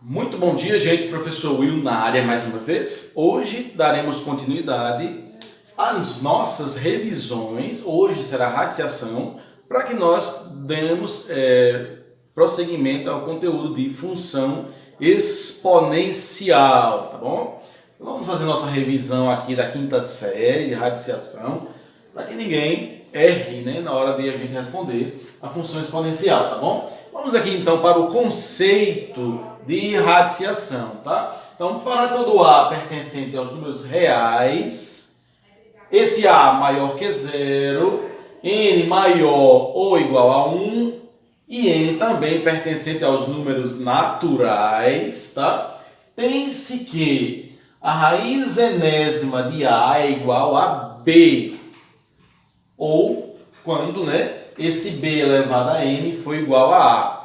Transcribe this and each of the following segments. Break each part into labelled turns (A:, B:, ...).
A: Muito bom dia, gente. Professor Will na área mais uma vez. Hoje daremos continuidade às nossas revisões. Hoje será radiciação para que nós demos prosseguimento ao conteúdo de função exponencial, tá bom? Vamos fazer nossa revisão aqui da quinta série de radiciação para que ninguém erre, né, na hora de a gente responder a função exponencial, tá bom? Vamos aqui então para o conceito de radiciação, tá? Então, para todo A pertencente aos números reais, esse A maior que zero, N maior ou igual a 1 e N também pertencente aos números naturais, tá? Tem-se que a raiz enésima de A é igual a B, ou quando, né, esse B elevado a N for igual a A.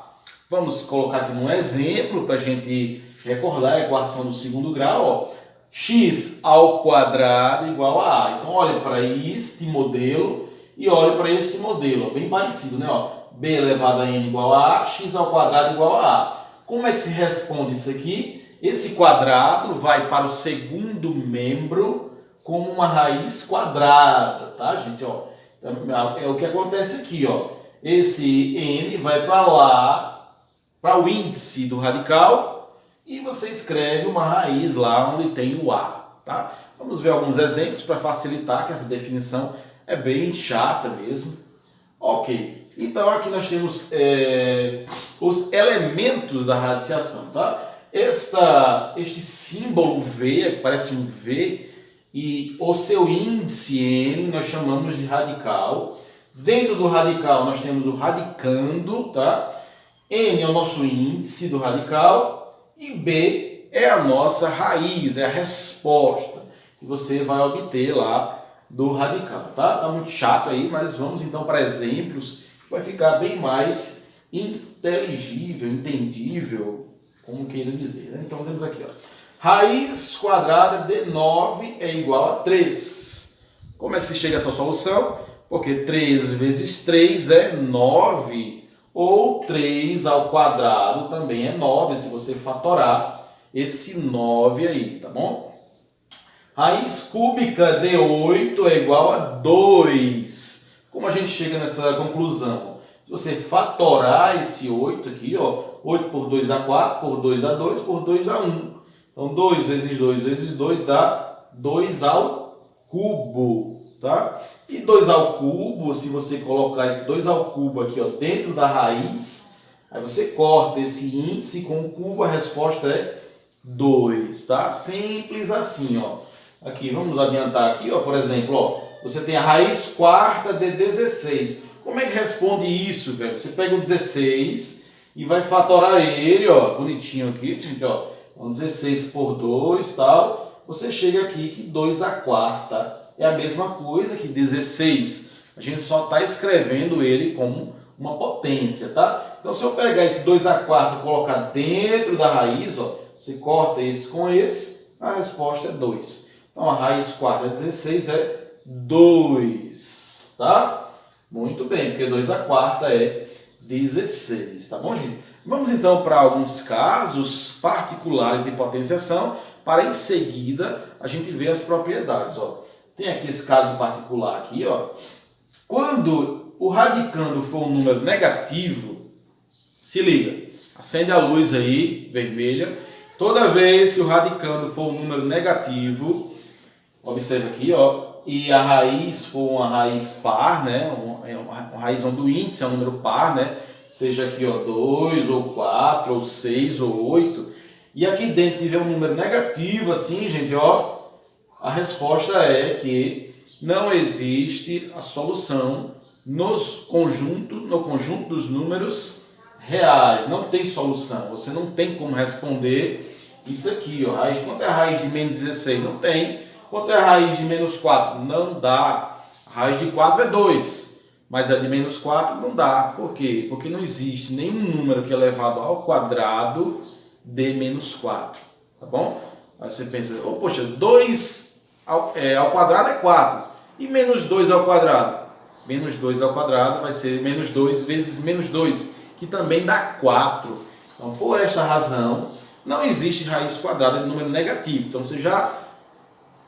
A: Vamos colocar aqui um exemplo para a gente recordar a equação do segundo grau. Ó. X ao quadrado igual a A. Então, olhe para este modelo e olhe para este modelo. Ó, bem parecido, né? Ó, B elevado a N igual a A, X ao quadrado igual a A. Como é que se responde isso aqui? Esse quadrado vai para o segundo membro como uma raiz quadrada, tá, gente? Ó, é o que acontece aqui, ó. Esse N vai para lá, para o índice do radical, e você escreve uma raiz lá onde tem o A, tá? Vamos ver alguns exemplos para facilitar, que essa definição é bem chata mesmo. Ok, então aqui nós temos os elementos da radiciação, tá? Este símbolo V, parece um V, e o seu índice N nós chamamos de radical. Dentro do radical nós temos o radicando, tá? N é o nosso índice do radical e B é a nossa raiz, é a resposta que você vai obter lá do radical, tá? Tá muito chato aí, mas vamos então para exemplos que vai ficar bem mais inteligível, entendível, como queira dizer, né? Então temos aqui, ó, raiz quadrada de 9 é igual a 3. Como é que se chega a essa solução? Porque 3 vezes 3 é 9. Ou 3 ao quadrado também é 9, se você fatorar esse 9 aí, tá bom? Raiz cúbica de 8 é igual a 2. Como a gente chega nessa conclusão? Se você fatorar esse 8 aqui, ó, 8 por 2 dá 4, por 2 dá 2, por 2 dá 1. Então, 2 vezes 2 vezes 2 dá 2 ao cubo, tá? E 2 ao cubo, se você colocar esse 2 ao cubo aqui, ó, dentro da raiz, aí você corta esse índice com o cubo, a resposta é 2, tá? Simples assim, ó. Aqui, vamos adiantar aqui, ó, por exemplo, ó, você tem a raiz quarta de 16. Como é que responde isso, velho? Você pega o 16 e vai fatorar ele, ó, bonitinho aqui, gente, ó. Então, 16 por 2, tal. Você chega aqui que 2 à quarta é a mesma coisa que 16. A gente só está escrevendo ele como uma potência, tá? Então, se eu pegar esse 2 à quarta e colocar dentro da raiz, ó, você corta esse com esse, a resposta é 2. Então, a raiz quarta de 16 é 2, tá? Muito bem, porque 2 à quarta é 16, tá bom, gente? Vamos então para alguns casos particulares de potenciação, para em seguida a gente ver as propriedades, ó. Tem aqui esse caso particular aqui, ó. Quando o radicando for um número negativo, se liga, acende a luz aí, vermelha. Toda vez que o radicando for um número negativo, observa aqui, ó, e a raiz for uma raiz par, né, uma raiz onde o índice é um número par, né, seja aqui, ó, 2, ou 4, ou 6, ou 8, e aqui dentro tiver um número negativo, assim, gente, ó, a resposta é que não existe a solução no conjunto dos números reais. Não tem solução. Você não tem como responder isso aqui. Ó. Quanto é a raiz de menos 16? Não tem. Quanto é a raiz de menos 4? Não dá. A raiz de 4 é 2. Mas a de menos 4 não dá. Por quê? Porque não existe nenhum número que é elevado ao quadrado de menos 4. Tá bom? Aí você pensa, oh, poxa, 2 ao quadrado é 4. E menos 2 ao quadrado? Menos 2 ao quadrado vai ser menos 2 vezes menos 2, que também dá 4. Então, por esta razão, não existe raiz quadrada de número negativo. Então você já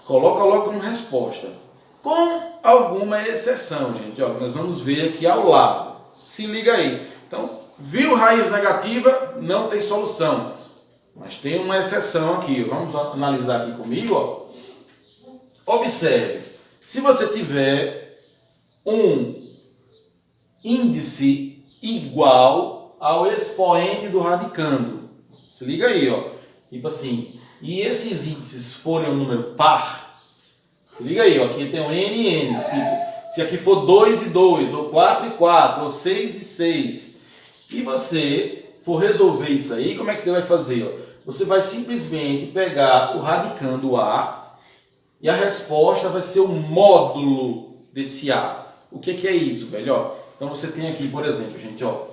A: coloca logo como resposta. Com alguma exceção, gente. Ó, nós vamos ver aqui ao lado. Se liga aí. Então, viu raiz negativa, não tem solução. Mas tem uma exceção aqui. Vamos analisar aqui comigo. Ó. Observe. Se você tiver um índice igual ao expoente do radicando. Se liga aí, ó. Tipo assim. E esses índices forem um número par. Se liga aí, ó. Aqui tem um N e N. Tipo, se aqui for 2 e 2, ou 4 e 4, ou 6 e 6. E você for resolver isso aí, como é que você vai fazer? Ó? Você vai simplesmente pegar o radicando A e a resposta vai ser o módulo desse A. O que é isso, velho? Ó, então você tem aqui, por exemplo, gente, ó,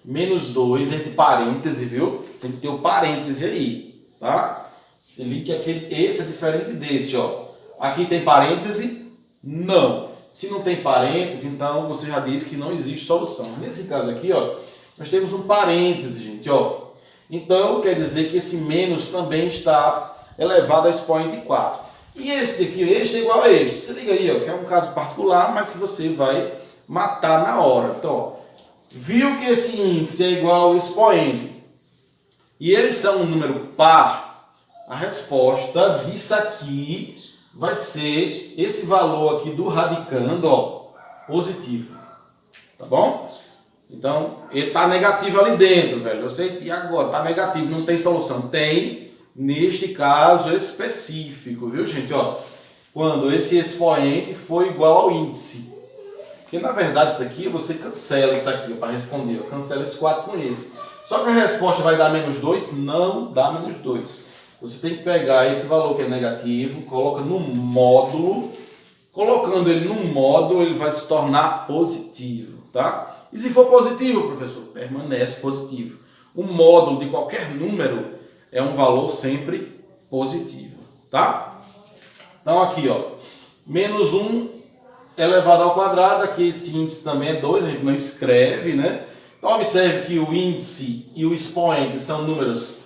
A: menos 2 entre parênteses, viu? Tem que ter o parêntese aí, tá? Se liga que esse é diferente desse, ó. Aqui tem parêntese? Não. Se não tem parêntese, então você já diz que não existe solução. Nesse caso aqui, ó, nós temos um parêntese, gente, ó. Então, quer dizer que esse menos também está elevado a expoente 4. E este aqui, este é igual a este. Se liga aí, ó, que é um caso particular, mas que você vai matar na hora. Então, ó, viu que esse índice é igual ao expoente e eles são um número par, a resposta disso aqui vai ser esse valor aqui do radicando, ó, positivo. Tá bom? Então, ele está negativo ali dentro, velho. Eu sei, e agora? Está negativo, não tem solução. Tem, neste caso específico, viu, gente? Ó, quando esse expoente for igual ao índice. Porque, na verdade, isso aqui, você cancela isso aqui para responder. Ó, cancela esse 4 com esse. Só que a resposta vai dar menos 2? Não dá menos 2. Você tem que pegar esse valor que é negativo, coloca no módulo. Colocando ele no módulo, ele vai se tornar positivo, tá? E se for positivo, professor, permanece positivo. O módulo de qualquer número é um valor sempre positivo, tá? Então aqui, ó, menos 1 elevado ao quadrado, aqui esse índice também é 2, a gente não escreve, né? Então observe que o índice e o expoente são números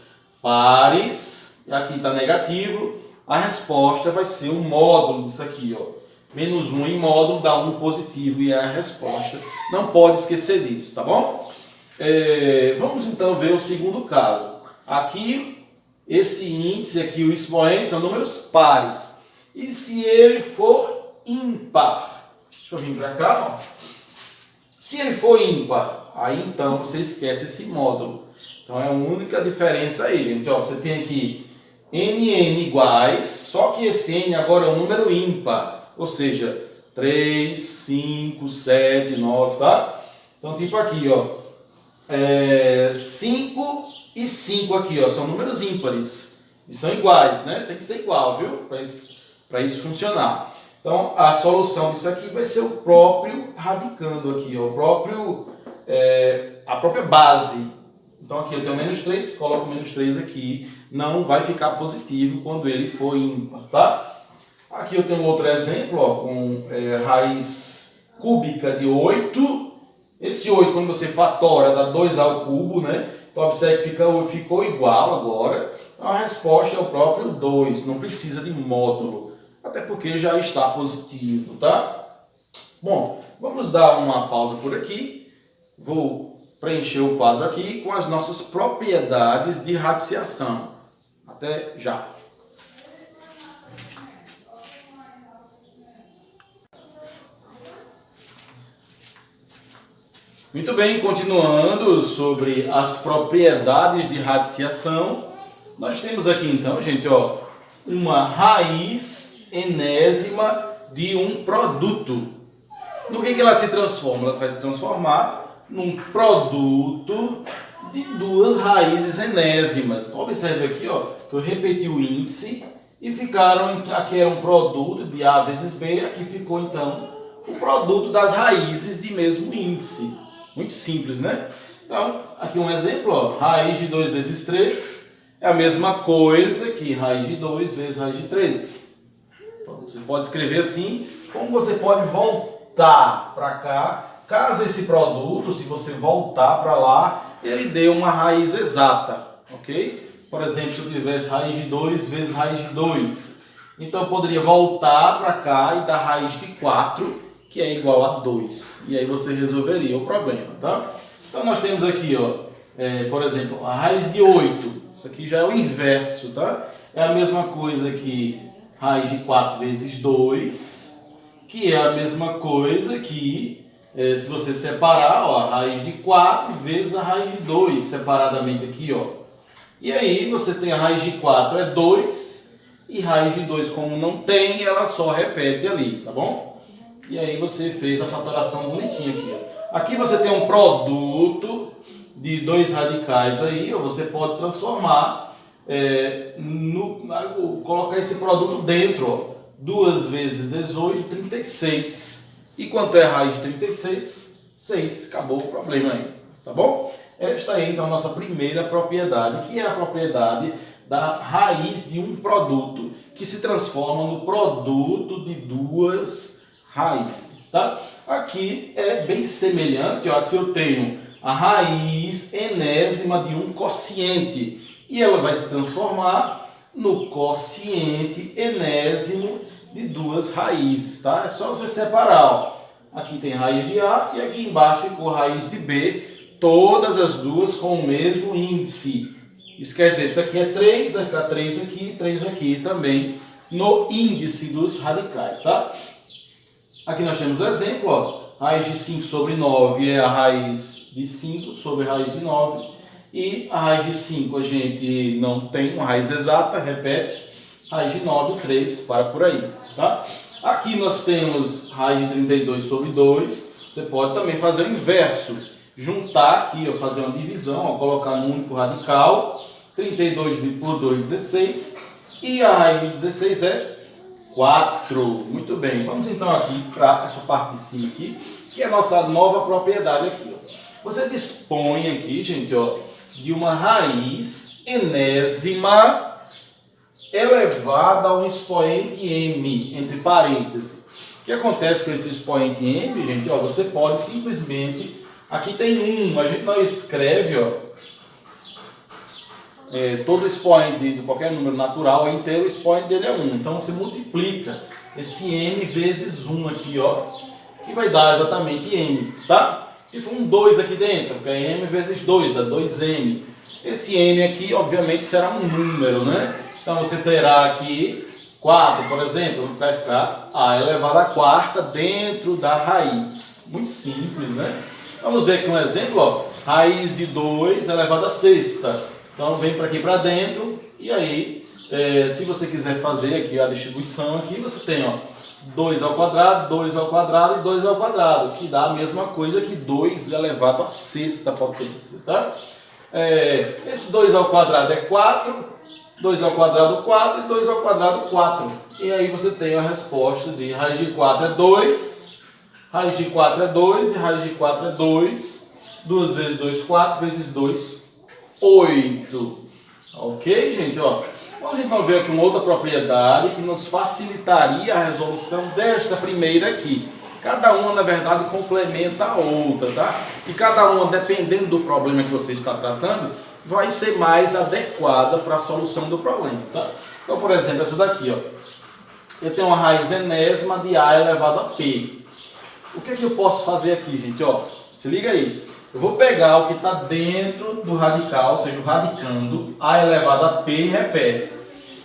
A: pares, e aqui está negativo, a resposta vai ser o módulo disso aqui, ó. Menos 1 em módulo dá 1 positivo e é a resposta. Não pode esquecer disso, tá bom? Vamos então ver o segundo caso. Aqui, esse índice aqui, o expoente, são números pares. E se ele for ímpar? Deixa eu vir para cá, ó. Se ele for ímpar, aí então você esquece esse módulo. Então é a única diferença aí, gente. Ó, você tem aqui n iguais, só que esse n agora é um número ímpar. Ou seja, 3, 5, 7, 9, tá? Então, tipo aqui, ó. 5 e 5 aqui, ó. São números ímpares. E são iguais, né? Tem que ser igual, viu? Para isso funcionar. Então, a solução disso aqui vai ser o próprio radicando aqui, ó. A própria base. Então, aqui eu tenho menos 3, coloco menos 3 aqui. Não vai ficar positivo quando ele for ímpar, tá? Aqui eu tenho outro exemplo, ó, com raiz cúbica de 8. Esse 8, quando você fatora, dá 2 ao cubo, né? Então, observe que ficou igual agora. Então, a resposta é o próprio 2, não precisa de módulo. Até porque já está positivo, tá? Bom, vamos dar uma pausa por aqui. Vou preencher o quadro aqui com as nossas propriedades de radiciação. Até já! Muito bem, continuando sobre as propriedades de radiciação, nós temos aqui então, gente, ó, uma raiz enésima de um produto. No que ela se transforma? Ela vai se transformar num produto de duas raízes enésimas. Então, observe aqui, ó, que eu repeti o índice e ficaram, aqui era um produto de A vezes B, aqui ficou então o produto das raízes de mesmo índice. Muito simples, né? Então, aqui um exemplo, ó, raiz de 2 vezes 3 é a mesma coisa que raiz de 2 vezes raiz de 3. Então, você pode escrever assim, como você pode voltar para cá, caso esse produto, se você voltar para lá, ele dê uma raiz exata, ok? Por exemplo, se eu tivesse raiz de 2 vezes raiz de 2. Então eu poderia voltar para cá e dar raiz de 4, que é igual a 2. E aí você resolveria o problema, tá? Então nós temos aqui, ó, por exemplo, a raiz de 8. Isso aqui já é o inverso, tá? É a mesma coisa que raiz de 4 vezes 2, que é a mesma coisa que, se você separar, ó, a raiz de 4 vezes a raiz de 2, separadamente aqui, ó. E aí você tem a raiz de 4 é 2, e raiz de 2 como não tem, ela só repete ali, tá bom? E aí você fez a fatoração bonitinha aqui, ó. Aqui você tem um produto de dois radicais aí, ó, você pode transformar, colocar esse produto dentro, ó. 2 vezes 18, 36. E quanto é a raiz de 36? 6. Acabou o problema aí, tá bom? Esta aí, então, a nossa primeira propriedade, que é a propriedade da raiz de um produto que se transforma no produto de duas raízes, tá? Aqui é bem semelhante, ó, aqui eu tenho a raiz enésima de um quociente e ela vai se transformar no quociente enésimo de duas raízes, tá? É só você separar, ó. Aqui tem raiz de A e aqui embaixo ficou raiz de B, todas as duas com o mesmo índice. Isso quer dizer, isso aqui é 3, vai ficar 3 aqui e 3 aqui também no índice dos radicais, tá? Aqui nós temos o exemplo, ó. Raiz de 5 sobre 9 é a raiz de 5 sobre a raiz de 9. E a raiz de 5 a gente não tem uma raiz exata, repete. Raiz de 9, 3, para por aí, tá? Aqui nós temos raiz de 32 sobre 2. Você pode também fazer o inverso. Juntar aqui, ó, fazer uma divisão, ó, colocar no único radical. 32 dividido por 2, 16. E a raiz de 16 é 4. Muito bem, vamos então aqui para essa parte de cima aqui, que é a nossa nova propriedade aqui, ó. Você dispõe aqui, gente, ó, de uma raiz enésima elevada a um expoente m, entre parênteses. O que acontece com esse expoente m, gente? Ó, você pode simplesmente, aqui tem 1, a gente não escreve, ó, todo expoente de qualquer número natural inteiro, o expoente dele é 1. Então você multiplica esse m vezes 1 aqui, ó, que vai dar exatamente m, tá? Se for um 2 aqui dentro, que é m vezes 2, dá 2m. Esse m aqui, obviamente, será um número, né? Então você terá aqui 4, por exemplo, vai ficar a elevado à quarta dentro da raiz. Muito simples, né? Vamos ver aqui um exemplo, ó. Raiz de 2 elevado à sexta. Então vem para aqui para dentro e aí, se você quiser fazer aqui a distribuição aqui, você tem, ó, 2 ao quadrado, 2 ao quadrado e 2 ao quadrado, que dá a mesma coisa que 2 elevado à sexta potência, tá? Esse 2 ao quadrado é 4, 2 ao quadrado 4 e 2 ao quadrado 4. E aí você tem a resposta de raiz de 4 é 2, raiz de 4 é 2 e raiz de 4 é 2. 2 vezes 2, 4, vezes 2, 8. Ok, gente? Ó, vamos então ver aqui uma outra propriedade que nos facilitaria a resolução desta primeira aqui. Cada uma, na verdade, complementa a outra, tá? E cada uma, dependendo do problema que você está tratando, vai ser mais adequada para a solução do problema, tá? Então, por exemplo, essa daqui, ó. Eu tenho uma raiz enésima de A elevado a P. O que é que eu posso fazer aqui, gente? Ó, se liga aí. Eu vou pegar o que está dentro do radical, ou seja, o radicando, A elevado a P e repete.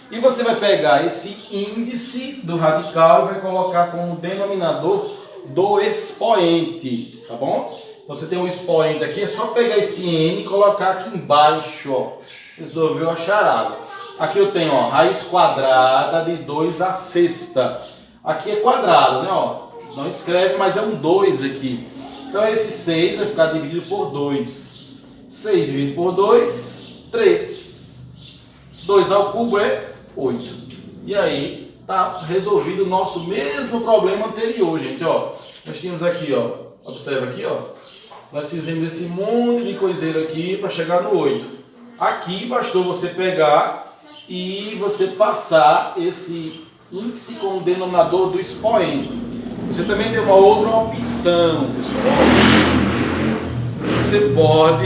A: E você vai pegar esse índice do radical e vai colocar como denominador do expoente, tá bom? Então você tem um expoente aqui, é só pegar esse n e colocar aqui embaixo, ó. Resolveu a charada. Aqui eu tenho, ó, raiz quadrada de 2 à sexta. Aqui é quadrado, né, ó? Não escreve, mas é um 2 aqui. Então esse 6 vai ficar dividido por 2. 6 dividido por 2, 3. 2 ao cubo é 8. E aí tá resolvido o nosso mesmo problema anterior, gente, ó. Nós tínhamos aqui, ó, observa aqui, ó. Nós fizemos esse monte de coiseiro aqui para chegar no 8. Aqui bastou você pegar e você passar esse índice com o denominador do expoente. Você também tem uma outra opção, pessoal. Você pode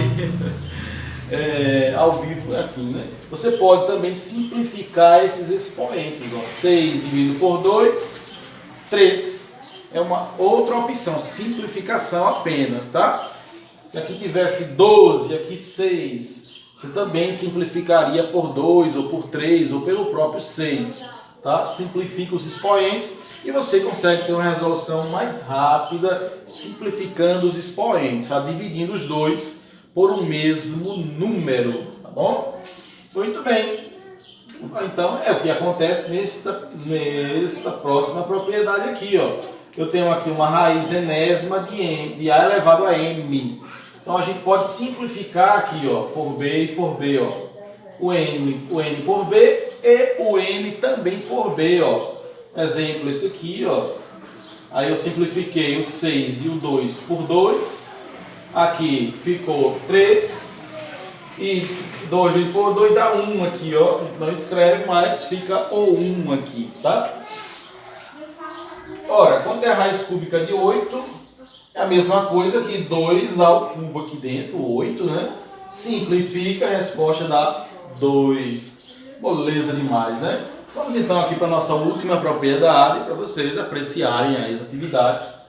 A: ao vivo é assim, né? Você pode também simplificar esses expoentes. Ó. 6 dividido por 2, 3. É uma outra opção, simplificação apenas, tá? Se aqui tivesse 12, aqui 6, você também simplificaria por 2, ou por 3, ou pelo próprio 6, tá? Simplifica os expoentes e você consegue ter uma resolução mais rápida, simplificando os expoentes, tá? Dividindo os dois por um mesmo número, tá bom? Muito bem. Então, é o que acontece nesta próxima propriedade aqui, ó. Eu tenho aqui uma raiz enésima de A elevado a M. Então, a gente pode simplificar aqui, ó, por B e por B, ó. O N por B e o M também por B, ó. Exemplo, esse aqui, ó. Aí eu simplifiquei o 6 e o 2 por 2. Aqui ficou 3. E 2 por 2 dá 1 aqui, ó. Não escreve, mas fica o 1 aqui, tá? Ora, quanto é a raiz cúbica de 8? É a mesma coisa que 2 ao cubo aqui dentro, 8, né? Simplifica, a resposta dá 2. Beleza demais, né? Vamos então aqui para a nossa última propriedade, para vocês apreciarem as atividades.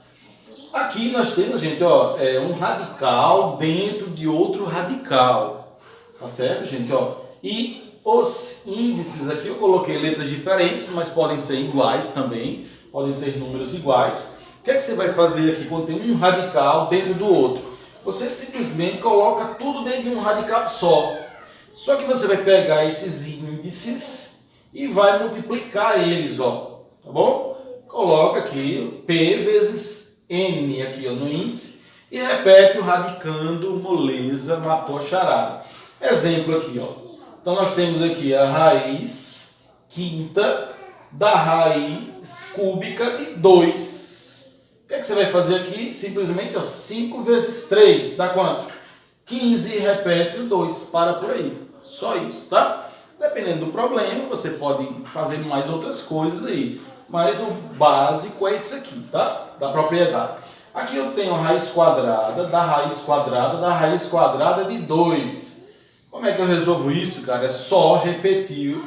A: Aqui nós temos, gente, ó, um radical dentro de outro radical. Tá certo, gente? Ó? E os índices aqui eu coloquei letras diferentes, mas podem ser iguais também. Podem ser números iguais. O que é que você vai fazer aqui quando tem um radical dentro do outro? Você simplesmente coloca tudo dentro de um radical só. Só que você vai pegar esses índices e vai multiplicar eles, ó. Tá bom? Coloca aqui P vezes N aqui, ó, no índice e repete o radicando, moleza, matou a charada. Exemplo aqui, ó. Então nós temos aqui a raiz quinta da raiz cúbica de 2. O que é que você vai fazer aqui? Simplesmente, ó, 5 vezes 3 dá quanto? 15 e repete o 2. Para por aí. Só isso, tá? Dependendo do problema, você pode fazer mais outras coisas aí. Mas o básico é isso aqui, tá? Da propriedade. Aqui eu tenho a raiz quadrada da raiz quadrada da raiz quadrada de 2. Como é que eu resolvo isso, cara? É só repetir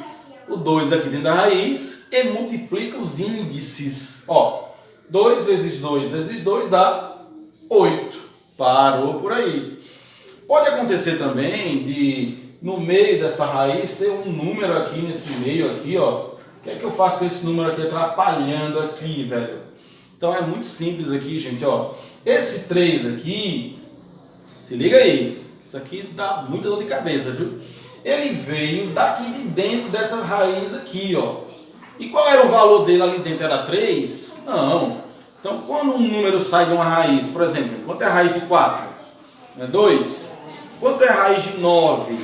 A: o 2 aqui dentro da raiz e multiplica os índices. Ó, 2 vezes 2 vezes 2 dá 8. Parou por aí. Pode acontecer também de, no meio dessa raiz, ter um número aqui nesse meio aqui, ó. O que é que eu faço com esse número aqui atrapalhando aqui, velho? Então é muito simples aqui, gente, ó. Esse 3 aqui, se liga aí. Isso aqui dá muita dor de cabeça, viu? Ele veio daqui de dentro dessa raiz aqui, ó. E qual era o valor dele ali dentro? Era 3? Não. Então, quando um número sai de uma raiz, por exemplo, quanto é a raiz de 4? É 2. Quanto é a raiz de 9?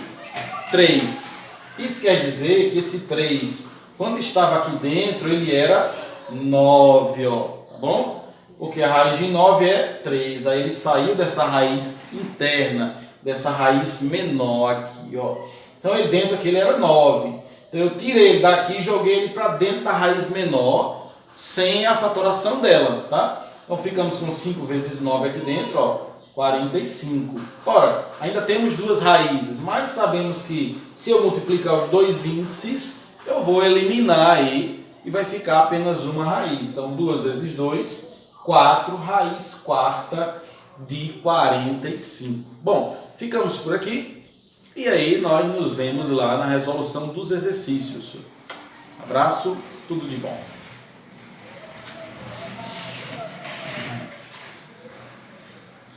A: 3. Isso quer dizer que esse 3, quando estava aqui dentro, ele era 9, ó. Tá bom? Porque a raiz de 9 é 3. Aí ele saiu dessa raiz interna, dessa raiz menor aqui, ó. Então ele dentro aqui ele era 9. Então eu tirei ele daqui e joguei ele para dentro da raiz menor, sem a fatoração dela, tá? Então ficamos com 5 vezes 9 aqui dentro, ó, 45. Ora, ainda temos duas raízes, mas sabemos que se eu multiplicar os dois índices, eu vou eliminar aí e vai ficar apenas uma raiz. Então 2 vezes 2, 4, raiz quarta de 45. Bom, ficamos por aqui. E aí nós nos vemos lá na resolução dos exercícios. Abraço, tudo de bom.